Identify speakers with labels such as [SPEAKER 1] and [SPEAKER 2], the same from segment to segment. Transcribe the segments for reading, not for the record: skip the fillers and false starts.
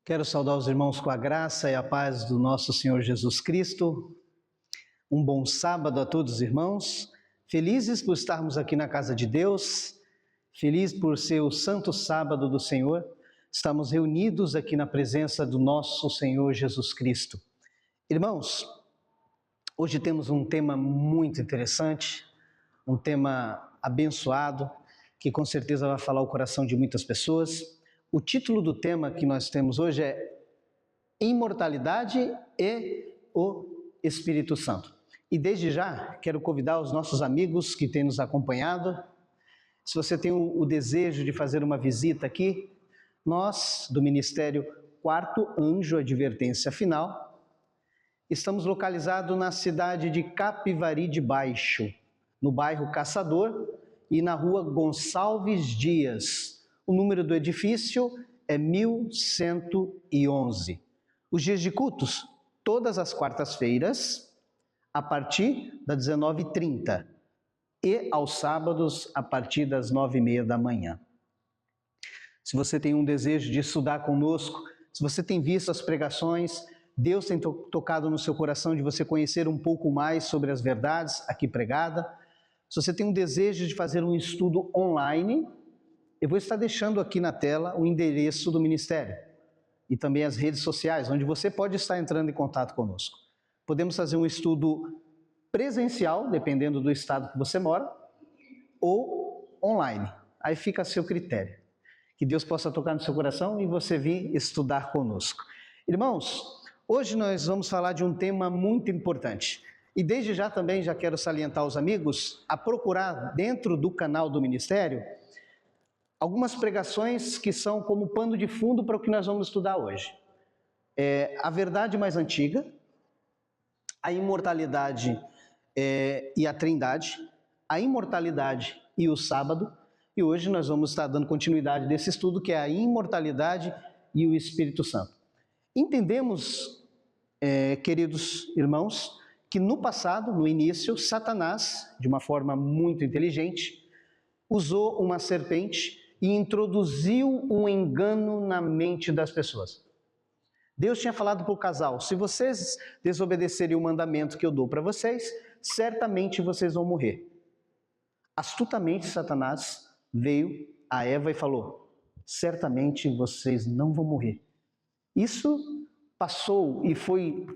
[SPEAKER 1] Quero saudar os irmãos com a graça e a paz do nosso Senhor Jesus Cristo. Um bom sábado a todos os irmãos. Felizes por estarmos aqui na casa de Deus. Feliz por ser o santo sábado do Senhor. Estamos reunidos aqui na presença do nosso Senhor Jesus Cristo. Irmãos, hoje temos um tema muito interessante, um tema abençoado, que com certeza vai falar o coração de muitas pessoas. O título do tema que nós temos hoje é Imortalidade e o Espírito Santo. E desde já quero convidar os nossos amigos que têm nos acompanhado. Se você tem o desejo de fazer uma visita aqui, nós do Ministério Quarto Anjo Advertência Final, estamos localizados na cidade de Capivari de Baixo, no bairro Caçador e na rua Gonçalves Dias. O número do edifício é 1111. Os dias de cultos, todas as quartas-feiras, a partir das 19h30 e aos sábados, a partir das 9h30 da manhã. Se você tem um desejo de estudar conosco, se você tem visto as pregações, Deus tem tocado no seu coração de você conhecer um pouco mais sobre as verdades aqui pregadas. Se você tem um desejo de fazer um estudo online, eu vou estar deixando aqui na tela o endereço do Ministério e também as redes sociais, onde você pode estar entrando em contato conosco. Podemos fazer um estudo presencial, dependendo do estado que você mora, ou online. Aí fica a seu critério. Que Deus possa tocar no seu coração e você vir estudar conosco. Irmãos, hoje nós vamos falar de um tema muito importante. E desde já também já quero salientar aos amigos a procurar dentro do canal do Ministério algumas pregações que são como pano de fundo para o que nós vamos estudar hoje. A verdade mais antiga, a imortalidade e a trindade, a imortalidade e o sábado, e hoje nós vamos estar dando continuidade desse estudo que é a imortalidade e o Espírito Santo. Entendemos, queridos irmãos, que no passado, no início, Satanás, de uma forma muito inteligente, usou uma serpente e introduziu um engano na mente das pessoas. Deus tinha falado para o casal, se vocês desobedecerem o mandamento que eu dou para vocês, certamente vocês vão morrer. Astutamente Satanás veio a Eva e falou, certamente vocês não vão morrer. Isso passou e foi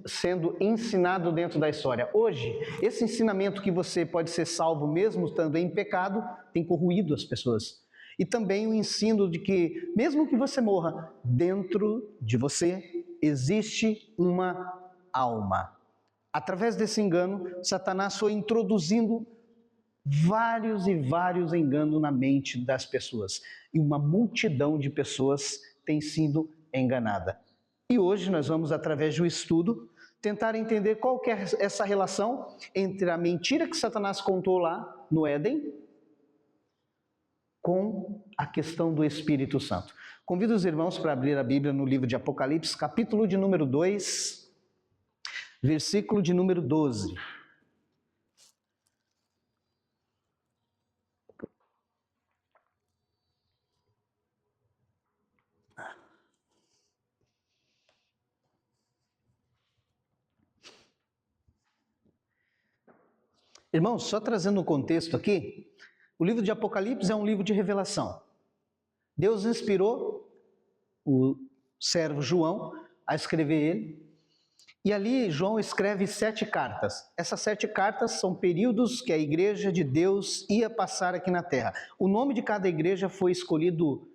[SPEAKER 1] sendo ensinado dentro da história. Hoje, esse ensinamento que você pode ser salvo mesmo estando em pecado, tem corroído as pessoas. E também o ensino de que, mesmo que você morra, dentro de você existe uma alma. Através desse engano, Satanás foi introduzindo vários e vários enganos na mente das pessoas. E uma multidão de pessoas tem sido enganada. E hoje nós vamos, através de um estudo, tentar entender qual que é essa relação entre a mentira que Satanás contou lá no Éden com a questão do Espírito Santo. Convido os irmãos para abrir a Bíblia no livro de Apocalipse, capítulo de número 2, versículo de número 12. Irmãos, só trazendo um contexto aqui, o livro de Apocalipse é um livro de revelação. Deus inspirou o servo João a escrever ele, e ali João escreve 7 cartas. Essas 7 cartas são períodos que a igreja de Deus ia passar aqui na terra. O nome de cada igreja foi escolhido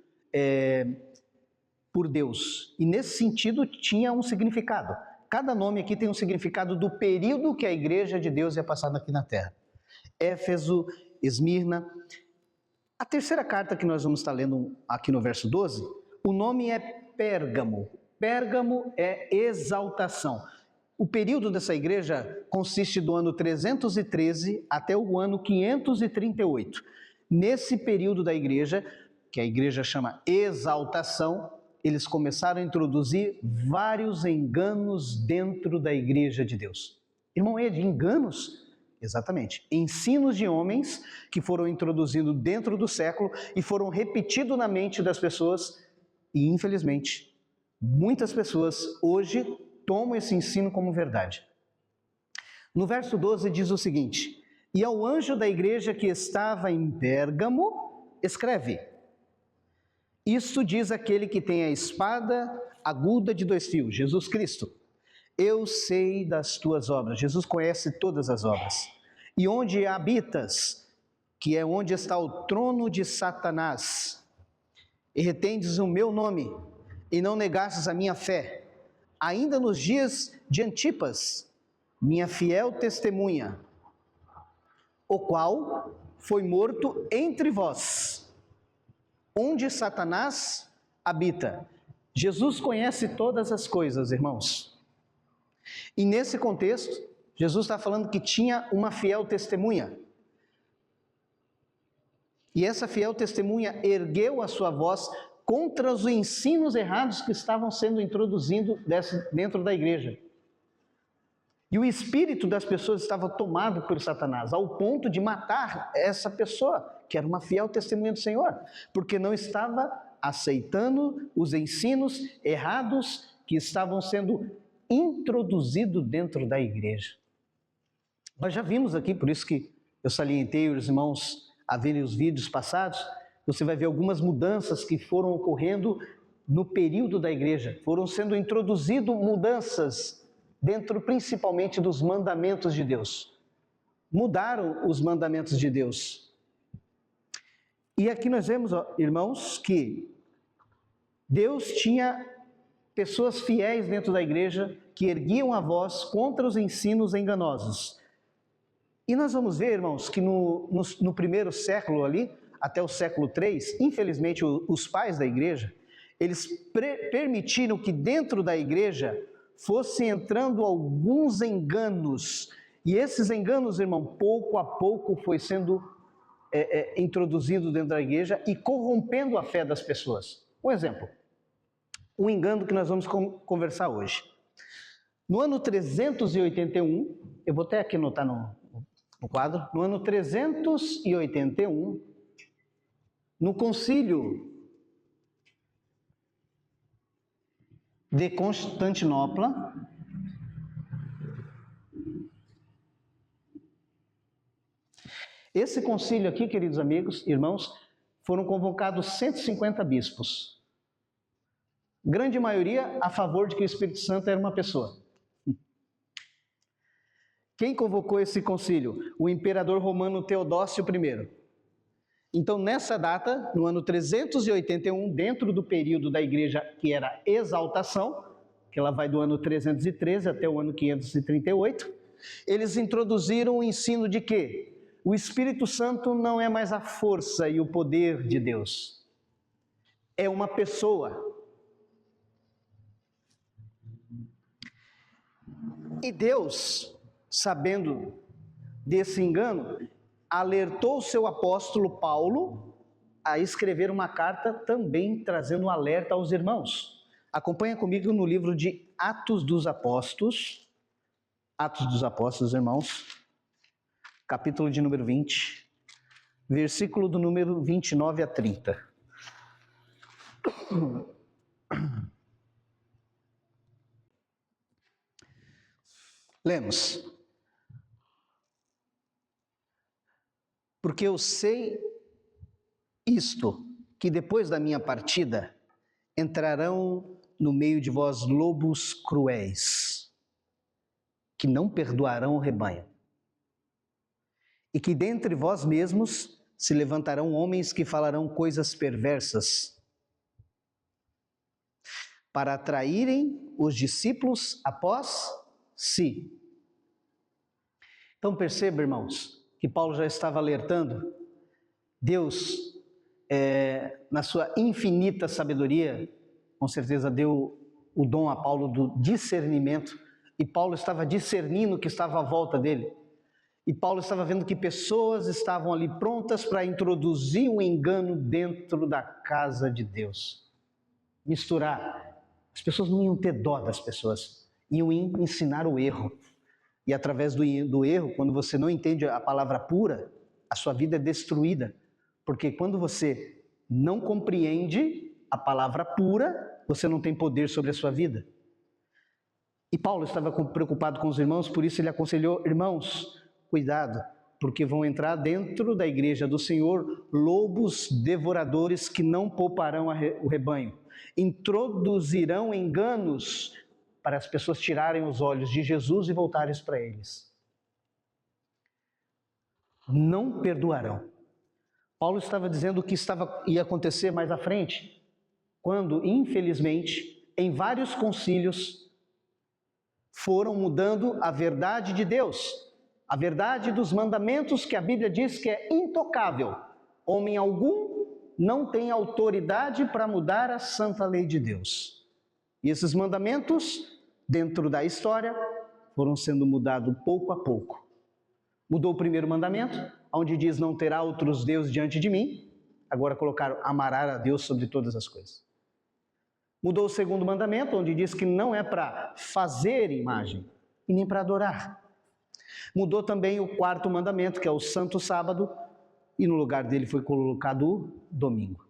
[SPEAKER 1] por Deus, e nesse sentido tinha um significado. Cada nome aqui tem um significado do período que a igreja de Deus ia passar aqui na terra. Éfeso, Esmirna. A terceira carta que nós vamos estar lendo aqui no verso 12, o nome é Pérgamo. Pérgamo é exaltação. O período dessa igreja consiste do ano 313 até o ano 538. Nesse período da igreja, que a igreja chama exaltação, eles começaram a introduzir vários enganos dentro da igreja de Deus. Irmão, é de enganos? Exatamente. Ensinos de homens que foram introduzidos dentro do século e foram repetidos na mente das pessoas e, infelizmente, Muitas pessoas hoje tomam esse ensino como verdade. No verso 12 diz o seguinte: e ao anjo da igreja que estava em Pérgamo, escreve: isto diz aquele que tem a espada aguda de 2 fios, Jesus Cristo. Eu sei das tuas obras. Jesus conhece todas as obras. E onde habitas, que é onde está o trono de Satanás, e retendes o meu nome, e não negastes a minha fé, ainda nos dias de Antipas, minha fiel testemunha, o qual foi morto entre vós, onde Satanás habita. Jesus conhece todas as coisas, irmãos. E nesse contexto, Jesus está falando que tinha uma fiel testemunha. E essa fiel testemunha ergueu a sua voz contra os ensinos errados que estavam sendo introduzidos dentro da igreja. E o espírito das pessoas estava tomado por Satanás, ao ponto de matar essa pessoa, que era uma fiel testemunha do Senhor, porque não estava aceitando os ensinos errados que estavam sendo introduzidos dentro da igreja. Nós já vimos aqui, por isso que eu salientei os irmãos a verem os vídeos passados, você vai ver algumas mudanças que foram ocorrendo no período da igreja. Foram sendo introduzidas mudanças dentro principalmente dos mandamentos de Deus. Mudaram os mandamentos de Deus. E aqui nós vemos, irmãos, que Deus tinha pessoas fiéis dentro da igreja que erguiam a voz contra os ensinos enganosos. E nós vamos ver, irmãos, que no primeiro século ali, até o século III, infelizmente os pais da igreja, eles permitiram que dentro da igreja fossem entrando alguns enganos. E esses enganos, irmão, pouco a pouco foi sendo introduzido dentro da igreja e corrompendo a fé das pessoas. Um exemplo, um engano que nós vamos conversar hoje. No ano 381, eu vou até aqui anotar no quadro, no ano 381, no concílio de Constantinopla, esse concílio aqui, queridos amigos, irmãos, foram convocados 150 bispos. Grande maioria a favor de que o Espírito Santo era uma pessoa. Quem convocou esse concílio? O imperador romano Teodósio I. Então, nessa data, no ano 381, dentro do período da igreja que era exaltação, que ela vai do ano 313 até o ano 538, eles introduziram o ensino de que o Espírito Santo não é mais a força e o poder de Deus. É uma pessoa. E Deus, sabendo desse engano, alertou o seu apóstolo Paulo a escrever uma carta também trazendo um alerta aos irmãos. Acompanha comigo no livro de Atos dos Apóstolos, irmãos, capítulo de número 20, versículo do número 29 a 30. Lemos. Porque eu sei isto, que depois da minha partida entrarão no meio de vós lobos cruéis, que não perdoarão o rebanho, e que dentre vós mesmos se levantarão homens que falarão coisas perversas, para atraírem os discípulos após si. Então perceba, irmãos, que Paulo já estava alertando. Deus, na sua infinita sabedoria, com certeza deu o dom a Paulo do discernimento, e Paulo estava discernindo o que estava à volta dele. E Paulo estava vendo que pessoas estavam ali prontas para introduzir um engano dentro da casa de Deus. Misturar. As pessoas não iam ter dó das pessoas, iam ensinar o erro. E através do erro, quando você não entende a palavra pura, a sua vida é destruída. Porque quando você não compreende a palavra pura, você não tem poder sobre a sua vida. E Paulo estava preocupado com os irmãos, por isso ele aconselhou: irmãos, cuidado, porque vão entrar dentro da igreja do Senhor lobos devoradores que não pouparão o rebanho. Introduzirão enganos para as pessoas tirarem os olhos de Jesus e voltarem para eles. Não perdoarão. Paulo estava dizendo o que ia acontecer mais à frente, quando, infelizmente, em vários concílios, foram mudando a verdade de Deus, a verdade dos mandamentos que a Bíblia diz que é intocável. Homem algum não tem autoridade para mudar a santa lei de Deus. E esses mandamentos, dentro da história, foram sendo mudados pouco a pouco. Mudou o primeiro mandamento, onde diz: não terá outros deuses diante de mim. Agora colocaram: amarás a Deus sobre todas as coisas. Mudou o segundo mandamento, onde diz que não é para fazer imagem e nem para adorar. Mudou também o quarto mandamento, que é o santo sábado, e no lugar dele foi colocado o domingo.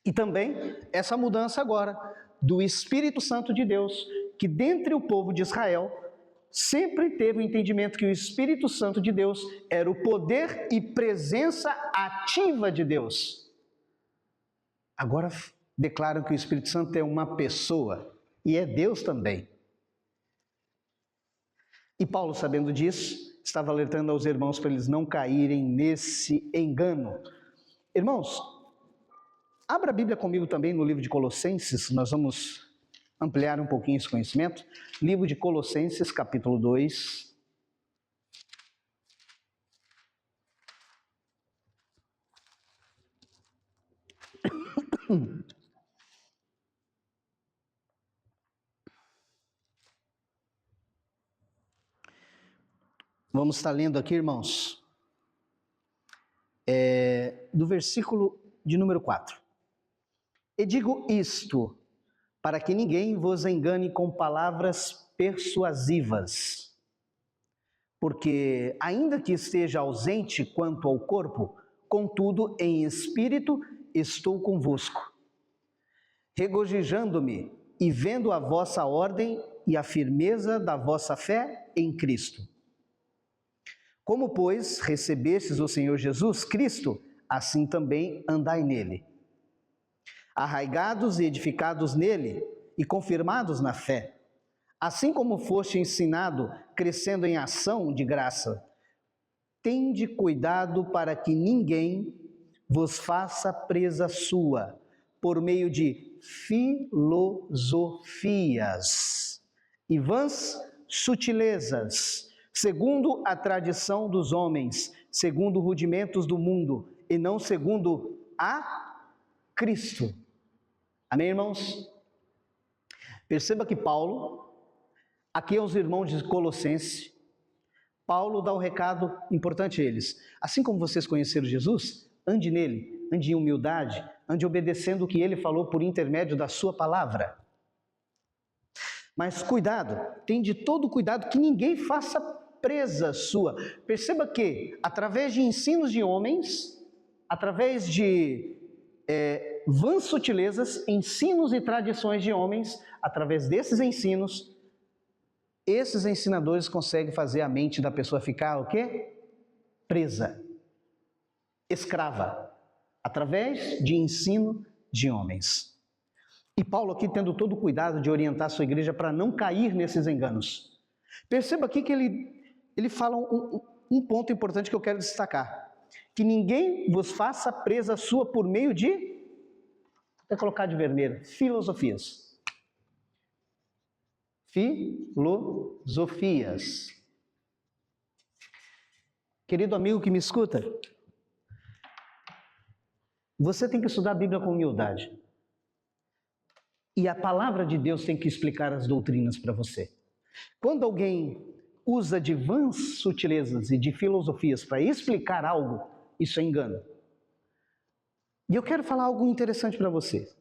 [SPEAKER 1] E também essa mudança agora do Espírito Santo de Deus, que dentre o povo de Israel sempre teve o entendimento que o Espírito Santo de Deus era o poder e presença ativa de Deus. Agora declaram que o Espírito Santo é uma pessoa e é Deus também. E Paulo, sabendo disso, estava alertando aos irmãos para eles não caírem nesse engano. Irmãos, abra a Bíblia comigo também no livro de Colossenses, nós vamos ampliar um pouquinho esse conhecimento. Livro de Colossenses, capítulo 2. Vamos estar lendo aqui, irmãos, do versículo de número 4. E digo isto, para que ninguém vos engane com palavras persuasivas. Porque, ainda que esteja ausente quanto ao corpo, contudo, em espírito estou convosco, regozijando-me e vendo a vossa ordem e a firmeza da vossa fé em Cristo. Como, pois, recebestes o Senhor Jesus Cristo, assim também andai nele, arraigados e edificados nele e confirmados na fé, assim como foste ensinado, crescendo em ação de graça. Tende cuidado para que ninguém vos faça presa sua, por meio de filosofias e vãs sutilezas, segundo a tradição dos homens, segundo rudimentos do mundo, e não segundo a Cristo. Amém, irmãos? Perceba que Paulo, aqui aos irmãos de Colossenses, Paulo dá um recado importante a eles. Assim como vocês conheceram Jesus, ande nele, ande em humildade, ande obedecendo o que ele falou por intermédio da sua palavra. Mas cuidado, tende todo cuidado que ninguém faça presa sua. Perceba que, através de ensinos de homens, através de vãs sutilezas, ensinos e tradições de homens, através desses ensinos, esses ensinadores conseguem fazer a mente da pessoa ficar o quê? Presa, escrava, através de ensino de homens. E Paulo aqui tendo todo o cuidado de orientar a sua igreja para não cair nesses enganos. Perceba aqui que ele fala um ponto importante que eu quero destacar. Que ninguém vos faça presa sua por meio de, vou colocar de vermelho, filosofias. Filosofias. Querido amigo que me escuta, você tem que estudar a Bíblia com humildade. E a palavra de Deus tem que explicar as doutrinas para você. Quando alguém usa de vãs sutilezas e de filosofias para explicar algo, isso é engano. E eu quero falar algo interessante para você.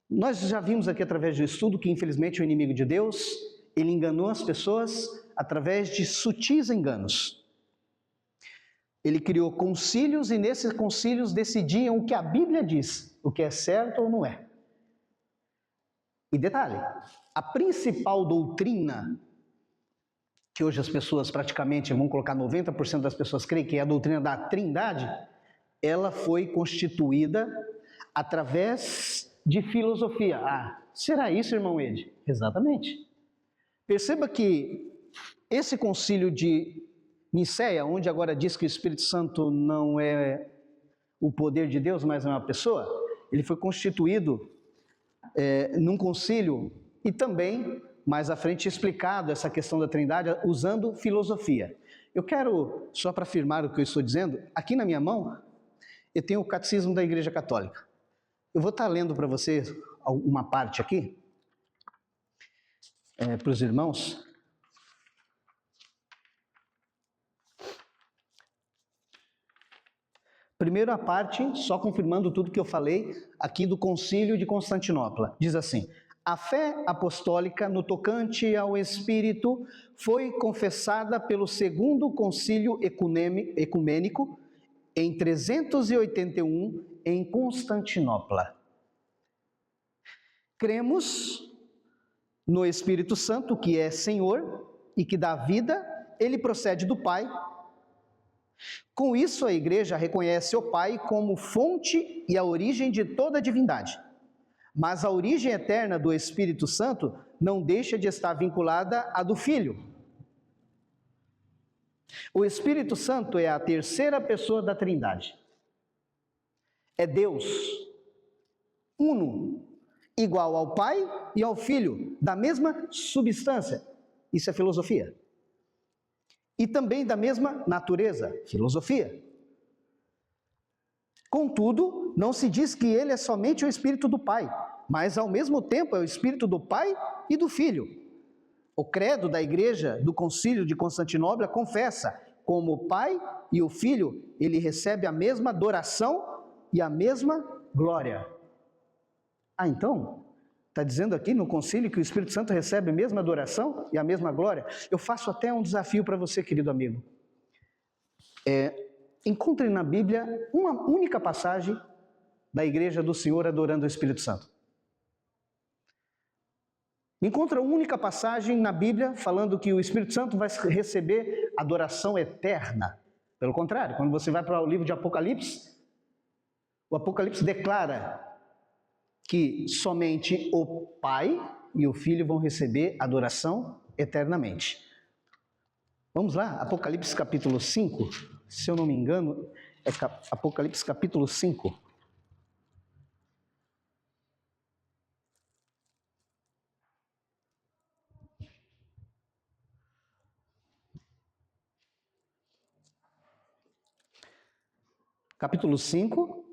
[SPEAKER 1] Nós já vimos aqui através do estudo que infelizmente o inimigo de Deus, ele enganou as pessoas através de sutis enganos. Ele criou concílios e nesses concílios decidiam o que a Bíblia diz, o que é certo ou não é. E detalhe, a principal doutrina, que hoje as pessoas praticamente, vamos colocar 90% das pessoas creem que é a doutrina da Trindade, ela foi constituída através de filosofia. Ah, será isso, irmão Ed? Exatamente. Perceba que esse concílio de Nicéia, onde agora diz que o Espírito Santo não é o poder de Deus, mas é uma pessoa, ele foi constituído num concílio e também, mais à frente, explicado essa questão da Trindade usando filosofia. Eu quero, só para afirmar o que eu estou dizendo, aqui na minha mão eu tenho o Catecismo da Igreja Católica. Eu vou estar lendo para vocês uma parte aqui, para os irmãos. Primeiro a parte, só confirmando tudo que eu falei aqui do Concílio de Constantinopla. Diz assim: a fé apostólica no tocante ao Espírito foi confessada pelo Segundo Concílio Ecumênico em 381 em Constantinopla. Cremos no Espírito Santo, que é Senhor e que dá vida, ele procede do Pai. Com isso, a Igreja reconhece o Pai como fonte e a origem de toda a divindade. Mas a origem eterna do Espírito Santo não deixa de estar vinculada à do Filho. O Espírito Santo é a terceira pessoa da Trindade. É Deus, uno, igual ao Pai e ao Filho, da mesma substância. Isso é filosofia. E também da mesma natureza, filosofia. Contudo, não se diz que ele é somente o Espírito do Pai, mas ao mesmo tempo é o Espírito do Pai e do Filho. O credo da Igreja do Concílio de Constantinopla confessa como o Pai e o Filho, ele recebe a mesma adoração e a mesma glória. Ah, então, está dizendo aqui no concílio que o Espírito Santo recebe a mesma adoração e a mesma glória? Eu faço até um desafio para você, querido amigo. Encontre na Bíblia uma única passagem da Igreja do Senhor adorando o Espírito Santo. Encontra uma única passagem na Bíblia falando que o Espírito Santo vai receber adoração eterna. Pelo contrário, quando você vai para o livro de Apocalipse, o Apocalipse declara que somente o Pai e o Filho vão receber adoração eternamente. Vamos lá, Apocalipse capítulo 5, se eu não me engano, é Apocalipse capítulo 5. Capítulo 5,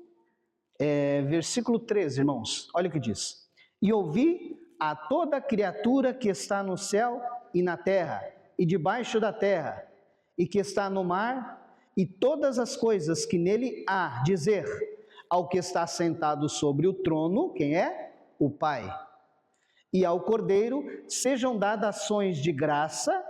[SPEAKER 1] versículo 13, irmãos, olha o que diz. E ouvi a toda criatura que está no céu e na terra, e debaixo da terra, e que está no mar, e todas as coisas que nele há, dizer ao que está sentado sobre o trono, quem é? O Pai. E ao Cordeiro sejam dadas ações de graça,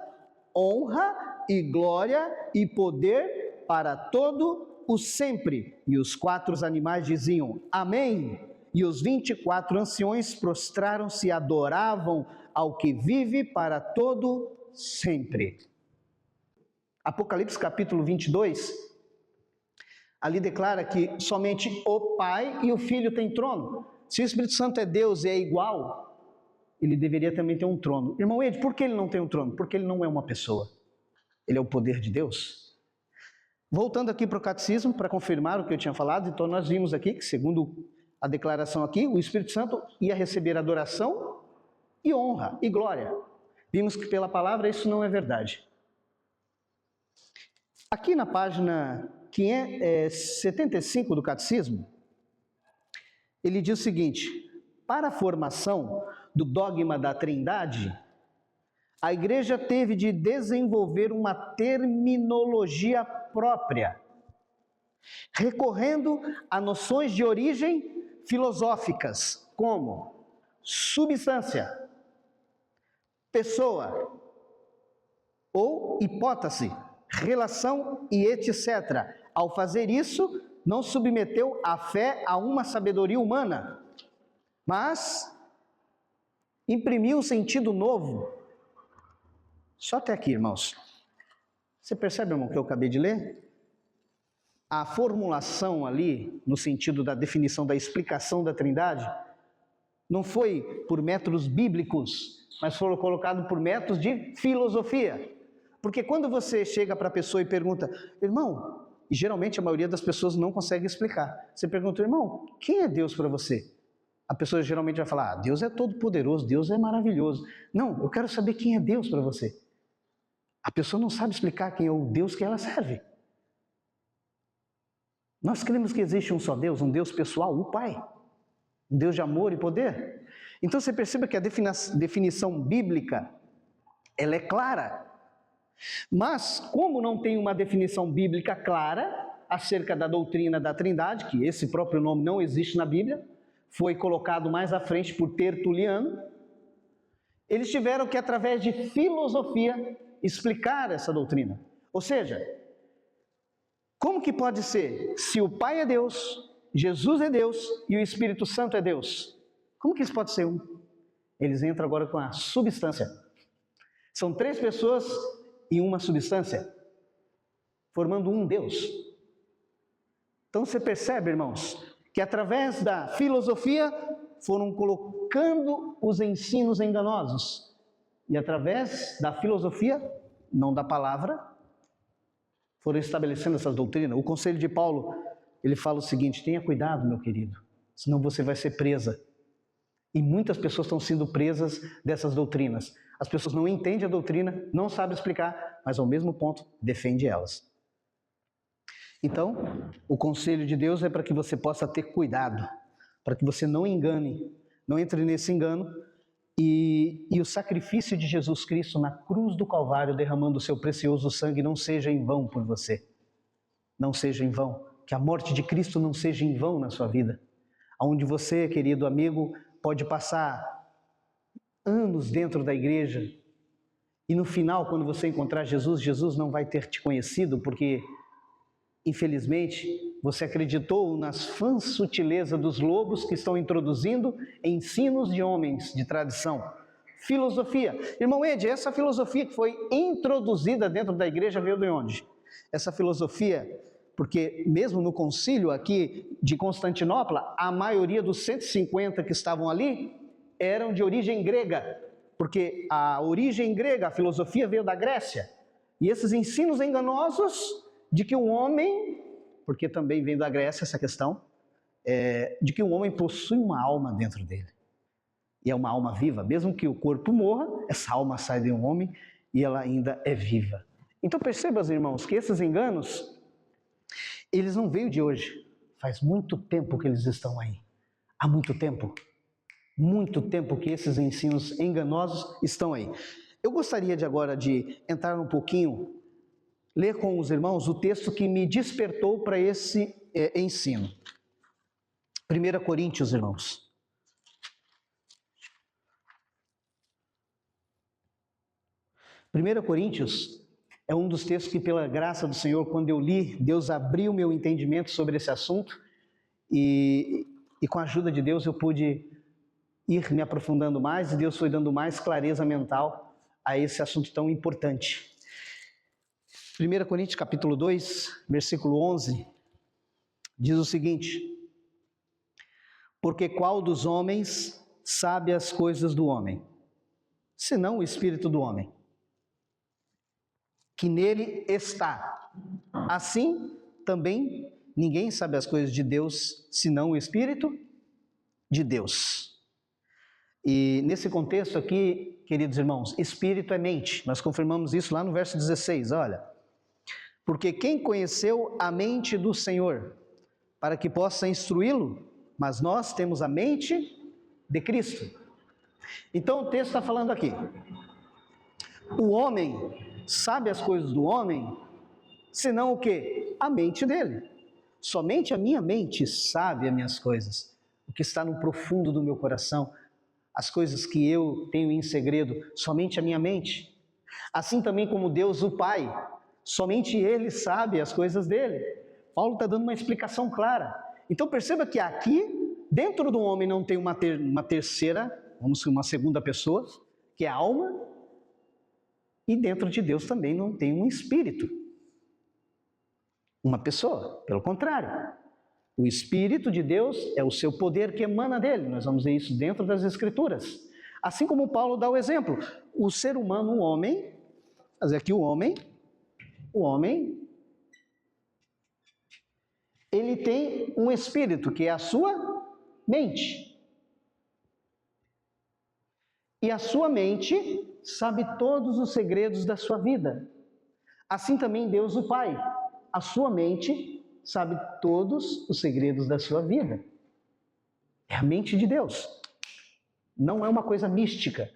[SPEAKER 1] honra e glória e poder para todo o sempre. E os 4 animais diziam, amém. E os 24 anciões prostraram-se e adoravam ao que vive para todo sempre. Apocalipse capítulo 22, ali declara que somente o Pai e o Filho têm trono. Se o Espírito Santo é Deus e é igual, ele deveria também ter um trono. Irmão Ed, por que ele não tem um trono? Porque ele não é uma pessoa. Ele é o poder de Deus. Voltando aqui para o catecismo, para confirmar o que eu tinha falado, então nós vimos aqui que, segundo a declaração aqui, o Espírito Santo ia receber adoração e honra e glória. Vimos que pela palavra isso não é verdade. Aqui na página 75 do catecismo, ele diz o seguinte: para a formação do dogma da Trindade, a Igreja teve de desenvolver uma terminologia própria, recorrendo a noções de origem filosóficas, como substância, pessoa ou hipótese, relação e etc. Ao fazer isso, não submeteu a fé a uma sabedoria humana, mas imprimir um sentido novo. Só até aqui, irmãos. Você percebe, irmão, que eu acabei de ler? A formulação ali, no sentido da definição, da explicação da Trindade, não foi por métodos bíblicos, mas foram colocados por métodos de filosofia. Porque quando você chega para a pessoa e pergunta, irmão, e geralmente a maioria das pessoas não consegue explicar. Você pergunta, irmão, quem é Deus para você? A pessoa geralmente vai falar, Deus é todo poderoso, Deus é maravilhoso. Não, eu quero saber quem é Deus para você. A pessoa não sabe explicar quem é o Deus que ela serve. Nós cremos que existe um só Deus, um Deus pessoal, o Pai. Um Deus de amor e poder. Então você perceba que a definição bíblica, ela é clara. Mas, como não tem uma definição bíblica clara acerca da doutrina da Trindade, que esse próprio nome não existe na Bíblia, foi colocado mais à frente por Tertuliano, eles tiveram que, através de filosofia, explicar essa doutrina. Ou seja, como que pode ser, se o Pai é Deus, Jesus é Deus e o Espírito Santo é Deus? Como que eles podem ser um? Eles entram agora com a substância. São 3 pessoas e uma substância, formando um Deus. Então você percebe, irmãos, que através da filosofia foram colocando os ensinos enganosos. E através da filosofia, não da palavra, foram estabelecendo essas doutrinas. O conselho de Paulo, ele fala o seguinte, tenha cuidado, meu querido, senão você vai ser presa. E muitas pessoas estão sendo presas dessas doutrinas. As pessoas não entendem a doutrina, não sabem explicar, mas ao mesmo ponto defende elas. Então, o conselho de Deus é para que você possa ter cuidado, para que você não engane, não entre nesse engano, e o sacrifício de Jesus Cristo na cruz do Calvário, derramando o seu precioso sangue, não seja em vão por você. Não seja em vão. Que a morte de Cristo não seja em vão na sua vida. Onde você, querido amigo, pode passar anos dentro da igreja e no final, quando você encontrar Jesus, Jesus não vai ter te conhecido, porque infelizmente você acreditou nas fãs sutilezas dos lobos que estão introduzindo ensinos de homens de tradição, filosofia. Irmão Ed, essa filosofia que foi introduzida dentro da igreja veio de onde? Essa filosofia, porque mesmo no concílio aqui de Constantinopla, a maioria dos 150 que estavam ali eram de origem grega, porque a origem grega, a filosofia veio da Grécia. E esses ensinos enganosos de que o homem, porque também vem da Grécia essa questão, de que o homem possui uma alma dentro dele. E é uma alma viva, mesmo que o corpo morra, essa alma sai de um homem e ela ainda é viva. Então percebam, irmãos, que esses enganos, eles não veio de hoje. Faz muito tempo que eles estão aí. Há muito tempo que esses ensinos enganosos estão aí. Eu gostaria de agora de entrar um pouquinho, ler com os irmãos o texto que me despertou para esse ensino. 1 Coríntios, irmãos. 1 Coríntios é um dos textos que, pela graça do Senhor, quando eu li, Deus abriu meu entendimento sobre esse assunto e com a ajuda de Deus eu pude ir me aprofundando mais e Deus foi dando mais clareza mental a esse assunto tão importante. 1 Coríntios capítulo 2, versículo 11, diz o seguinte: porque qual dos homens sabe as coisas do homem, senão o espírito do homem, que nele está? Assim, também, ninguém sabe as coisas de Deus, senão o Espírito de Deus. E nesse contexto aqui, queridos irmãos, espírito é mente. Nós confirmamos isso lá no verso 16, olha. Porque quem conheceu a mente do Senhor, para que possa instruí-lo? Mas nós temos a mente de Cristo. Então o texto está falando aqui. O homem sabe as coisas do homem, senão o quê? A mente dele. Somente a minha mente sabe as minhas coisas, o que está no profundo do meu coração, as coisas que eu tenho em segredo, somente a minha mente. Assim também como Deus, o Pai, somente Ele sabe as coisas dele. Paulo está dando uma explicação clara. Então perceba que aqui, dentro do homem não tem uma terceira vamos uma segunda pessoa, que é a alma, e dentro de Deus também não tem um espírito, uma pessoa, pelo contrário. O Espírito de Deus é o seu poder que emana dele, nós vamos ver isso dentro das Escrituras. Assim como Paulo dá o exemplo, o ser humano, o homem, fazer aqui o homem, ele tem um espírito que é a sua mente. E a sua mente sabe todos os segredos da sua vida. Assim também Deus o Pai, a sua mente sabe todos os segredos da sua vida. É a mente de Deus. Não é uma coisa mística.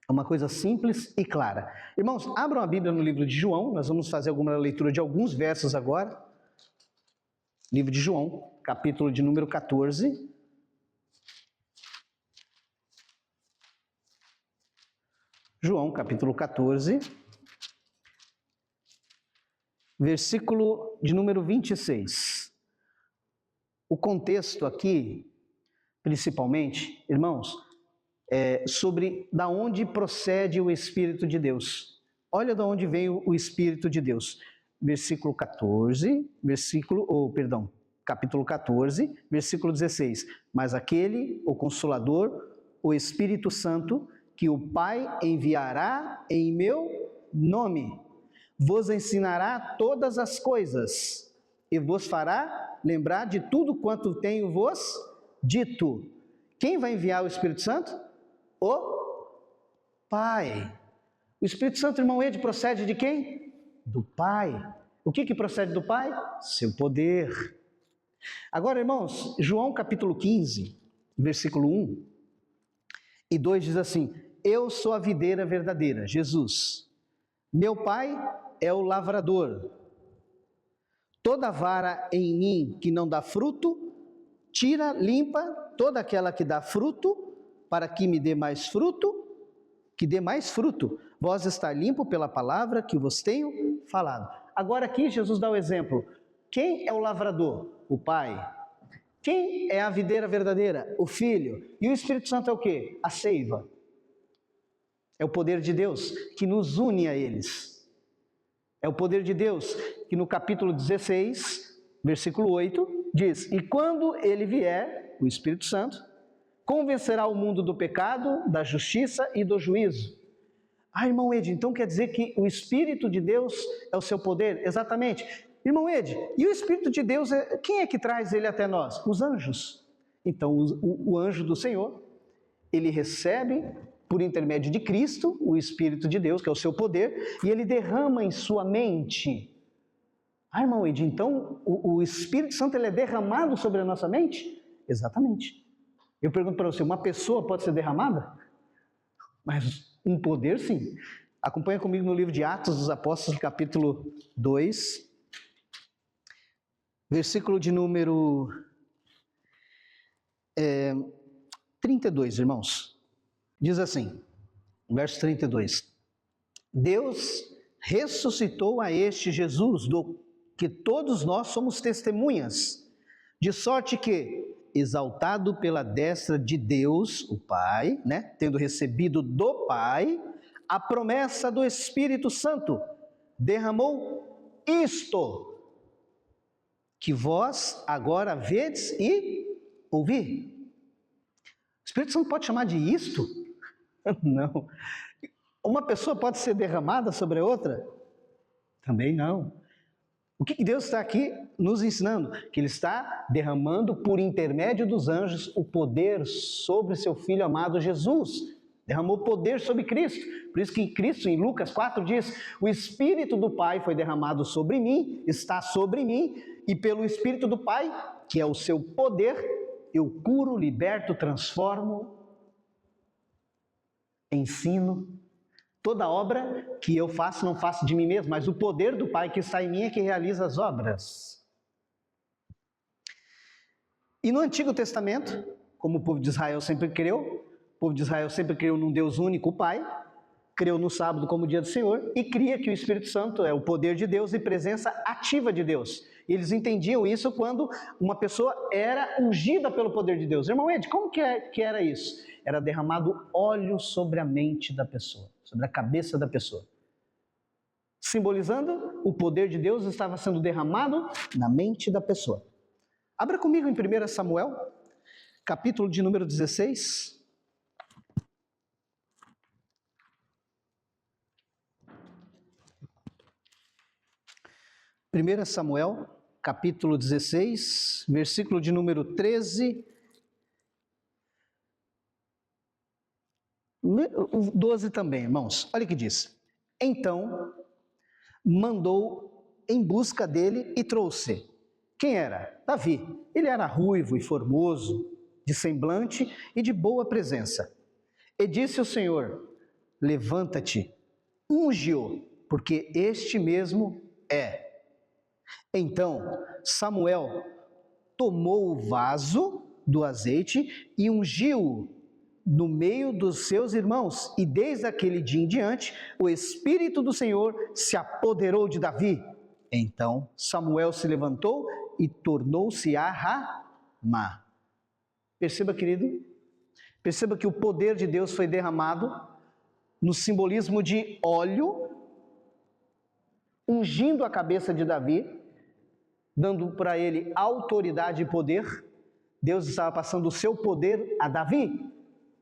[SPEAKER 1] É uma coisa simples e clara. Irmãos, abram a Bíblia no livro de João. Nós vamos fazer alguma leitura de alguns versos agora. Livro de João, capítulo de número 14. João, capítulo 14. Versículo de número 26. O contexto aqui, principalmente, irmãos, é sobre da onde procede o Espírito de Deus. Olha de onde veio o Espírito de Deus. Versículo 14, capítulo 14, versículo 16. Mas aquele, o Consolador, o Espírito Santo, que o Pai enviará em meu nome, vos ensinará todas as coisas e vos fará lembrar de tudo quanto tenho vos dito. Quem vai enviar o Espírito Santo? O Pai. O Espírito Santo, irmão Ed, procede de quem? Do Pai. O que procede do Pai? Seu poder. Agora, irmãos, João capítulo 15, versículo 1 e 2 diz assim: eu sou a videira verdadeira, Jesus. Meu Pai é o lavrador. Toda vara em mim que não dá fruto, tira, limpa, toda aquela que dá fruto, para que me dê mais fruto, que dê mais fruto. Vós está limpo pela palavra que vos tenho falado. Agora aqui Jesus dá o exemplo. Quem é o lavrador? O Pai. Quem é a videira verdadeira? O Filho. E o Espírito Santo é o quê? A seiva. É o poder de Deus que nos une a eles. É o poder de Deus que no capítulo 16, versículo 8, diz: e quando ele vier, o Espírito Santo, convencerá o mundo do pecado, da justiça e do juízo. Ah, irmão Ed, então quer dizer que o Espírito de Deus é o seu poder? Exatamente. Irmão Ed, e o Espírito de Deus, quem é que traz ele até nós? Os anjos. Então, o anjo do Senhor, ele recebe, por intermédio de Cristo, o Espírito de Deus, que é o seu poder, e ele derrama em sua mente. Ah, irmão Ed, então o Espírito Santo ele é derramado sobre a nossa mente? Exatamente. Eu pergunto para você, uma pessoa pode ser derramada? Mas um poder, sim. Acompanha comigo no livro de Atos dos Apóstolos, capítulo 2, versículo de número 32, irmãos. Diz assim, verso 32. Deus ressuscitou a este Jesus, do que todos nós somos testemunhas, de sorte que, exaltado pela destra de Deus, o Pai, tendo recebido do Pai a promessa do Espírito Santo, derramou isto que vós agora vedes e ouvir. O Espírito Santo pode chamar de isto? Não. Uma pessoa pode ser derramada sobre a outra? Também não. O que Deus está aqui nos ensinando? Que Ele está derramando por intermédio dos anjos o poder sobre seu Filho amado Jesus. Derramou poder sobre Cristo. Por isso que Cristo, em Lucas 4, diz: o Espírito do Pai foi derramado sobre mim, está sobre mim, e pelo Espírito do Pai, que é o seu poder, eu curo, liberto, transformo, ensino. Toda obra que eu faço, não faço de mim mesmo, mas o poder do Pai que está em mim é que realiza as obras. E no Antigo Testamento, como o povo de Israel sempre creu, o povo de Israel sempre creu num Deus único, o Pai, creu no sábado como o dia do Senhor e cria que o Espírito Santo é o poder de Deus e presença ativa de Deus. E eles entendiam isso quando uma pessoa era ungida pelo poder de Deus. Irmão Ed, como que era isso? era derramado óleo sobre a mente da pessoa, sobre a cabeça da pessoa. Simbolizando, o poder de Deus estava sendo derramado na mente da pessoa. Abra comigo em 1 Samuel, capítulo de número 16. 1 Samuel, capítulo 16, versículo de número 13, 12 também, irmãos. Olha o que diz. Então, mandou em busca dele e trouxe. Quem era? Davi. Ele era ruivo e formoso, de semblante e de boa presença. E disse o Senhor: levanta-te, unge-o, porque este mesmo é. Então Samuel tomou o vaso do azeite e ungiu-o no meio dos seus irmãos, e desde aquele dia em diante, o Espírito do Senhor se apoderou de Davi. Então Samuel se levantou e tornou-se a Ramá. Perceba, querido, perceba que o poder de Deus foi derramado no simbolismo de óleo, ungindo a cabeça de Davi, dando para ele autoridade e poder. Deus estava passando o seu poder a Davi.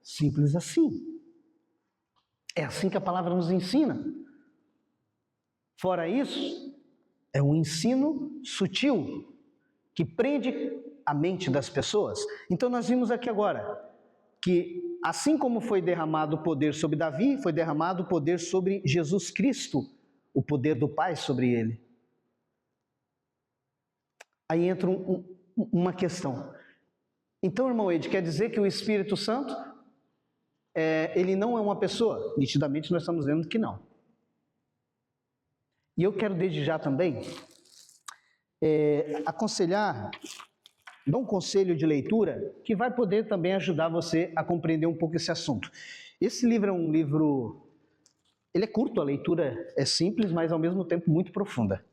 [SPEAKER 1] Simples assim. É assim que a palavra nos ensina. Fora isso, é um ensino sutil, que prende a mente das pessoas. Então nós vimos aqui agora, que assim como foi derramado o poder sobre Davi, foi derramado o poder sobre Jesus Cristo, o poder do Pai sobre ele. Aí entra uma questão. Então, irmão Ed, quer dizer que o Espírito Santo, ele não é uma pessoa? Nitidamente nós estamos vendo que não. E eu quero desde já também aconselhar, dar um conselho de leitura que vai poder também ajudar você a compreender um pouco esse assunto. Esse livro é um livro, ele é curto, a leitura é simples, mas ao mesmo tempo muito profunda.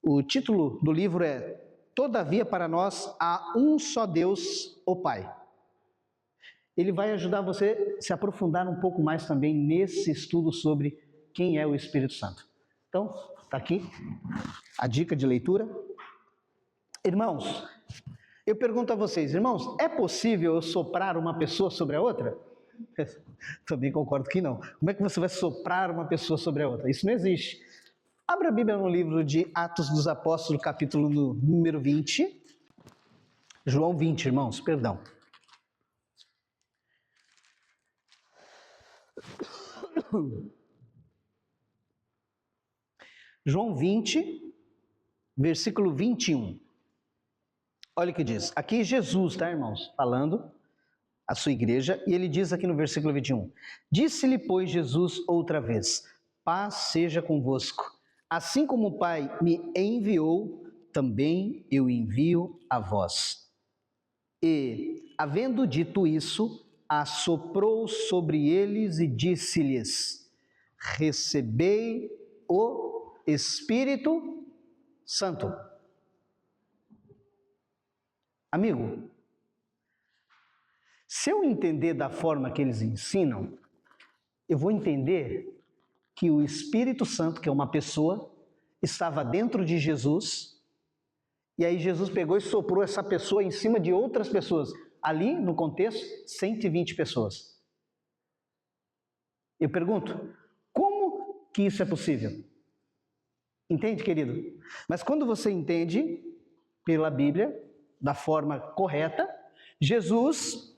[SPEAKER 1] O título do livro é Todavia para nós há um só Deus, o Pai. Ele vai ajudar você a se aprofundar um pouco mais também nesse estudo sobre quem é o Espírito Santo. Então, está aqui a dica de leitura. Irmãos, eu pergunto a vocês, irmãos, é possível eu soprar uma pessoa sobre a outra? Também concordo que não. Como é que você vai soprar uma pessoa sobre a outra? Isso não existe. Abra a Bíblia no livro de Atos dos Apóstolos, capítulo número 20. João 20, irmãos, perdão. João 20, versículo 21. Olha o que diz. Aqui Jesus, tá, irmãos? Falando a sua igreja, e ele diz aqui no versículo 21. Disse-lhe, pois, Jesus outra vez: paz seja convosco. Assim como o Pai me enviou, também eu envio a vós. E, havendo dito isso, assoprou sobre eles e disse-lhes: recebei o Espírito Santo. Amigo, se eu entender da forma que eles ensinam, eu vou entender que o Espírito Santo, que é uma pessoa, estava dentro de Jesus, e aí Jesus pegou e soprou essa pessoa em cima de outras pessoas. Ali, no contexto, 120 pessoas. Eu pergunto, como que isso é possível? Entende, querido? Mas quando você entende pela Bíblia, da forma correta, Jesus,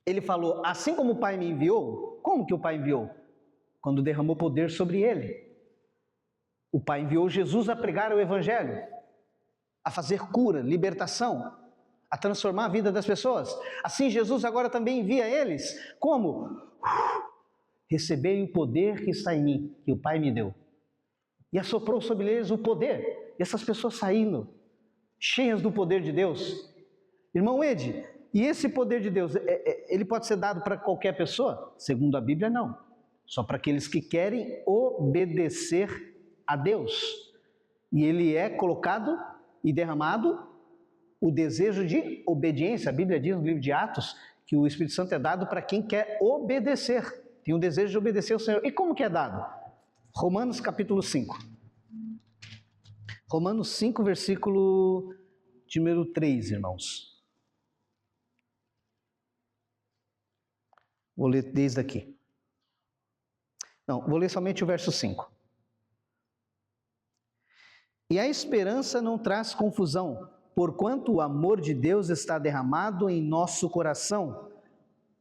[SPEAKER 1] ele falou, assim como o Pai me enviou. Como que o Pai enviou? Quando derramou poder sobre ele. O Pai enviou Jesus a pregar o Evangelho, a fazer cura, libertação, a transformar a vida das pessoas. Assim Jesus agora também envia eles. Como? Recebei o poder que está em mim, que o Pai me deu. E assoprou sobre eles o poder. E essas pessoas saindo, cheias do poder de Deus. Irmão Ed, e esse poder de Deus, ele pode ser dado para qualquer pessoa? Segundo a Bíblia, não. Só para aqueles que querem obedecer a Deus. E ele é colocado e derramado o desejo de obediência. A Bíblia diz no livro de Atos que o Espírito Santo é dado para quem quer obedecer, tem o desejo de obedecer ao Senhor. E como que é dado? Romanos capítulo 5. Romanos 5, versículo de número 3, irmãos. Vou ler desde aqui. Não, vou ler somente o verso 5. E a esperança não traz confusão, porquanto o amor de Deus está derramado em nosso coração,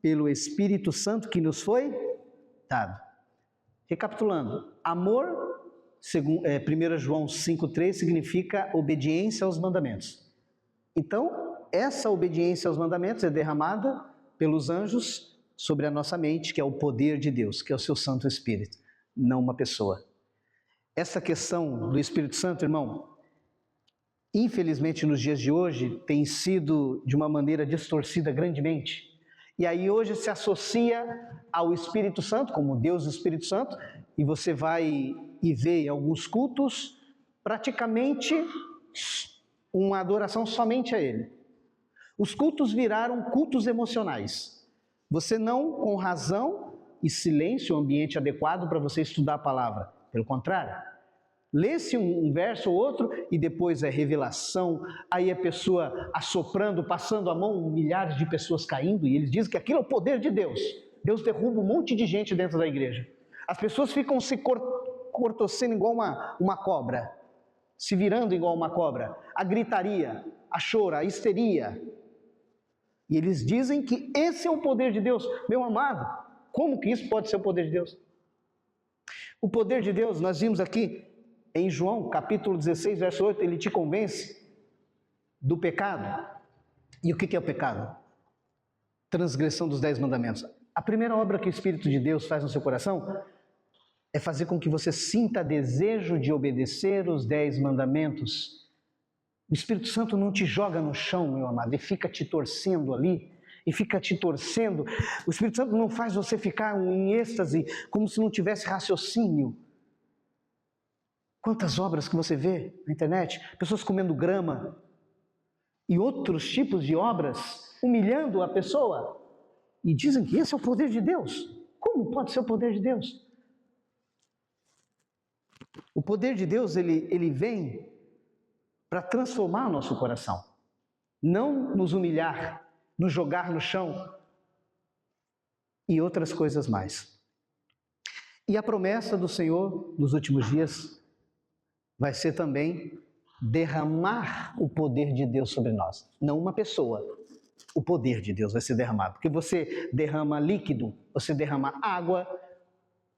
[SPEAKER 1] pelo Espírito Santo que nos foi dado. Recapitulando, amor, segundo, 1 João 5,3, significa obediência aos mandamentos. Então, essa obediência aos mandamentos é derramada pelos anjos sobre a nossa mente, que é o poder de Deus, que é o seu Santo Espírito, não uma pessoa. Essa questão do Espírito Santo, irmão, infelizmente nos dias de hoje, tem sido de uma maneira distorcida grandemente. E aí hoje se associa ao Espírito Santo, como Deus Espírito Santo, e você vai e vê em alguns cultos, praticamente uma adoração somente a Ele. Os cultos viraram cultos emocionais. Você não, com razão e silêncio, o ambiente adequado para você estudar a palavra. Pelo contrário, lê-se um verso ou outro e depois é revelação, aí a pessoa assoprando, passando a mão, milhares de pessoas caindo, e eles dizem que aquilo é o poder de Deus. Deus derruba um monte de gente dentro da igreja. As pessoas ficam se cortocendo igual uma cobra, se virando igual uma cobra. A gritaria, a choro, a histeria. E eles dizem que esse é o poder de Deus. Meu amado, como que isso pode ser o poder de Deus? O poder de Deus, nós vimos aqui em João, capítulo 16, verso 8, ele te convence do pecado. E o que é o pecado? Transgressão dos 10 mandamentos. A primeira obra que o Espírito de Deus faz no seu coração é fazer com que você sinta desejo de obedecer os 10 mandamentos. O Espírito Santo não te joga no chão, meu amado, e fica te torcendo ali, e fica te torcendo. O Espírito Santo não faz você ficar em êxtase, como se não tivesse raciocínio. Quantas obras que você vê na internet, pessoas comendo grama, e outros tipos de obras, humilhando a pessoa, e dizem que esse é o poder de Deus. Como pode ser o poder de Deus? O poder de Deus, ele vem para transformar o nosso coração, não nos humilhar, nos jogar no chão e outras coisas mais. E a promessa do Senhor nos últimos dias vai ser também derramar o poder de Deus sobre nós, não uma pessoa. O poder de Deus vai ser derramado, porque você derrama líquido, você derrama água,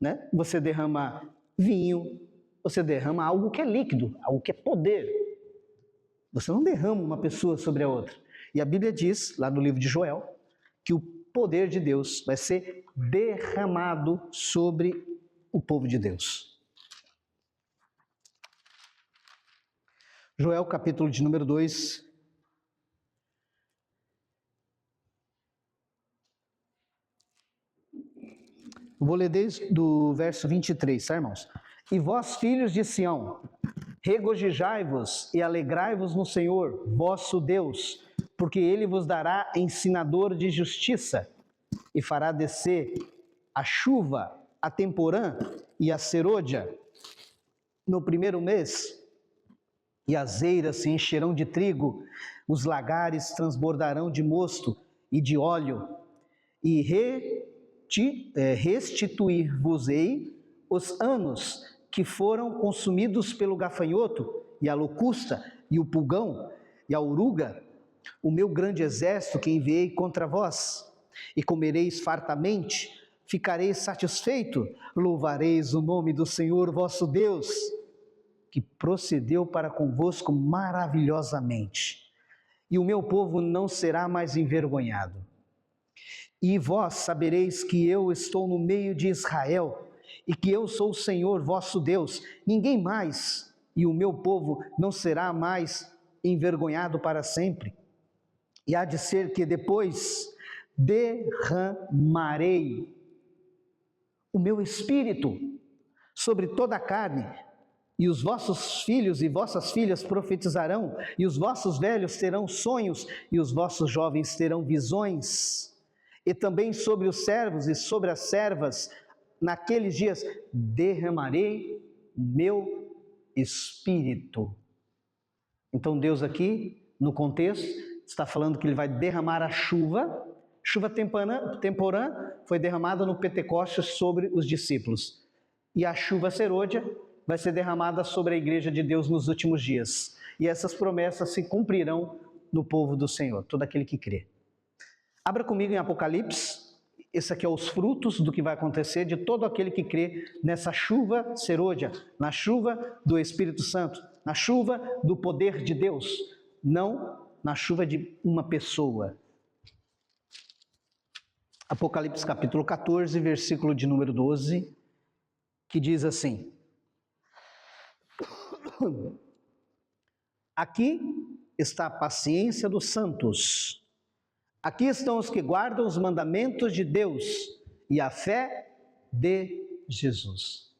[SPEAKER 1] né? Você derrama vinho, você derrama algo que é líquido, algo que é poder. Você não derrama uma pessoa sobre a outra. E a Bíblia diz, lá no livro de Joel, que o poder de Deus vai ser derramado sobre o povo de Deus. Joel, capítulo de número 2. Vou ler desde o verso 23, tá, irmãos? E vós, filhos de Sião, regozijai-vos e alegrai-vos no Senhor, vosso Deus, porque Ele vos dará ensinador de justiça e fará descer a chuva, a temporã e a serôdia no primeiro mês, e as eiras se encherão de trigo, os lagares transbordarão de mosto e de óleo, e restituir-vos-ei os anos que foram consumidos pelo gafanhoto, e a locusta, e o pulgão, e a oruga, o meu grande exército que enviei contra vós, e comereis fartamente, ficareis satisfeito, louvareis o nome do Senhor vosso Deus, que procedeu para convosco maravilhosamente, e o meu povo não será mais envergonhado. E vós sabereis que eu estou no meio de Israel, e que eu sou o Senhor vosso Deus, ninguém mais, e o meu povo não será mais envergonhado para sempre. E há de ser que depois derramarei o meu espírito sobre toda a carne, e os vossos filhos e vossas filhas profetizarão, e os vossos velhos terão sonhos, e os vossos jovens terão visões. e também sobre os servos e sobre as servas, naqueles dias derramarei o meu Espírito. Então Deus aqui, no contexto, está falando que Ele vai derramar a chuva. Chuva temporã foi derramada no Pentecostes sobre os discípulos. E a chuva serôdia vai ser derramada sobre a igreja de Deus nos últimos dias. E essas promessas se cumprirão no povo do Senhor, todo aquele que crê. Abra comigo em Apocalipse. Esse aqui é os frutos do que vai acontecer de todo aquele que crê nessa chuva serôdia, na chuva do Espírito Santo, na chuva do poder de Deus, não na chuva de uma pessoa. Apocalipse capítulo 14, versículo de número 12, que diz assim: aqui está a paciência dos santos. Aqui estão os que guardam os mandamentos de Deus e a fé de Jesus.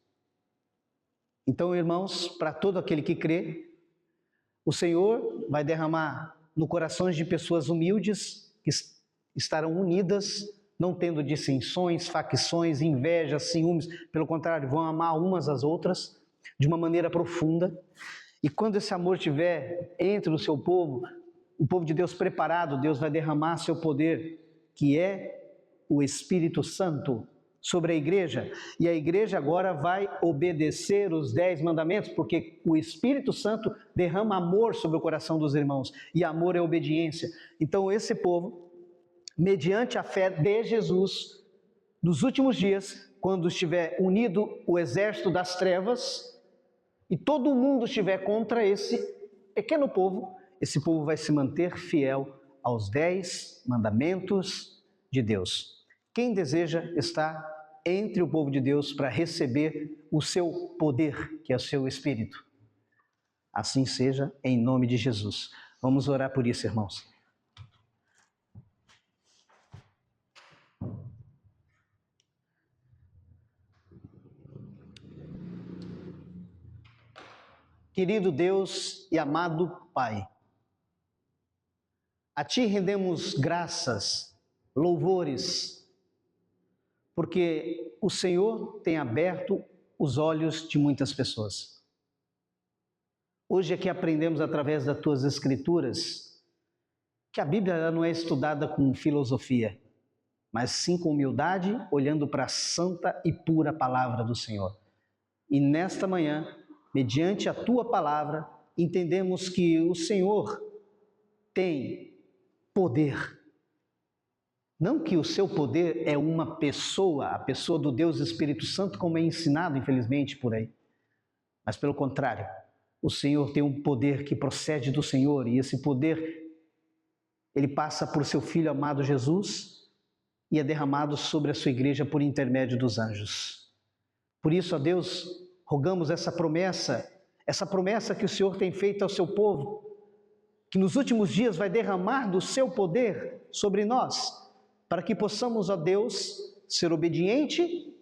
[SPEAKER 1] Então, irmãos, para todo aquele que crê, o Senhor vai derramar no coração de pessoas humildes que estarão unidas, não tendo dissensões, facções, invejas, ciúmes, pelo contrário, vão amar umas às outras de uma maneira profunda. E quando esse amor estiver entre o seu povo, o povo de Deus preparado, Deus vai derramar seu poder, que é o Espírito Santo, sobre a igreja. E a igreja agora vai obedecer os 10 mandamentos, porque o Espírito Santo derrama amor sobre o coração dos irmãos. E amor é obediência. Então esse povo, mediante a fé de Jesus, nos últimos dias, quando estiver unido o exército das trevas, e todo mundo estiver contra esse pequeno povo, esse povo vai se manter fiel aos 10 mandamentos de Deus. Quem deseja estar entre o povo de Deus para receber o seu poder, que é o seu Espírito? Assim seja, em nome de Jesus. Vamos orar por isso, irmãos. Querido Deus e amado Pai, a Ti rendemos graças, louvores, porque o Senhor tem aberto os olhos de muitas pessoas. Hoje aqui aprendemos através das Tuas Escrituras que a Bíblia não é estudada com filosofia, mas sim com humildade, olhando para a santa e pura palavra do Senhor. E nesta manhã, mediante a Tua palavra, entendemos que o Senhor tem poder. Não que o seu poder é uma pessoa, a pessoa do Deus Espírito Santo, como é ensinado, infelizmente, por aí. Mas pelo contrário, o Senhor tem um poder que procede do Senhor, e esse poder, ele passa por seu Filho amado Jesus e é derramado sobre a sua igreja por intermédio dos anjos. Por isso, ó Deus, rogamos essa promessa que o Senhor tem feito ao seu povo, que nos últimos dias vai derramar do seu poder sobre nós, para que possamos, ó Deus, ser obediente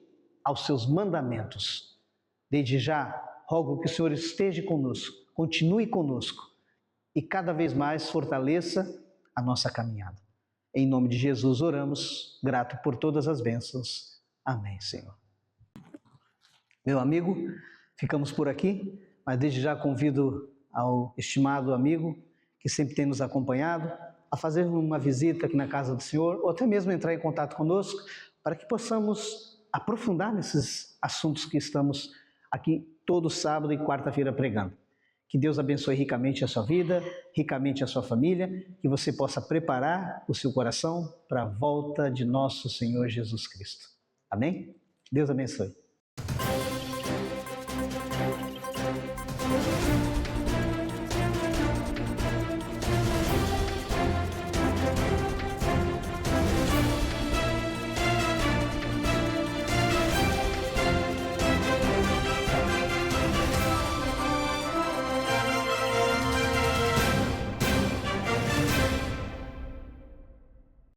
[SPEAKER 1] aos seus mandamentos. Desde já, rogo que o Senhor esteja conosco, continue conosco e cada vez mais fortaleça a nossa caminhada. Em nome de Jesus oramos, grato por todas as bênçãos. Amém, Senhor. Meu amigo, ficamos por aqui, mas desde já convido ao estimado amigo que sempre tem nos acompanhado a fazer uma visita aqui na casa do Senhor, ou até mesmo entrar em contato conosco, para que possamos aprofundar nesses assuntos que estamos aqui todo sábado e quarta-feira pregando. Que Deus abençoe ricamente a sua vida, ricamente a sua família, que você possa preparar o seu coração para a volta de nosso Senhor Jesus Cristo. Amém? Deus abençoe.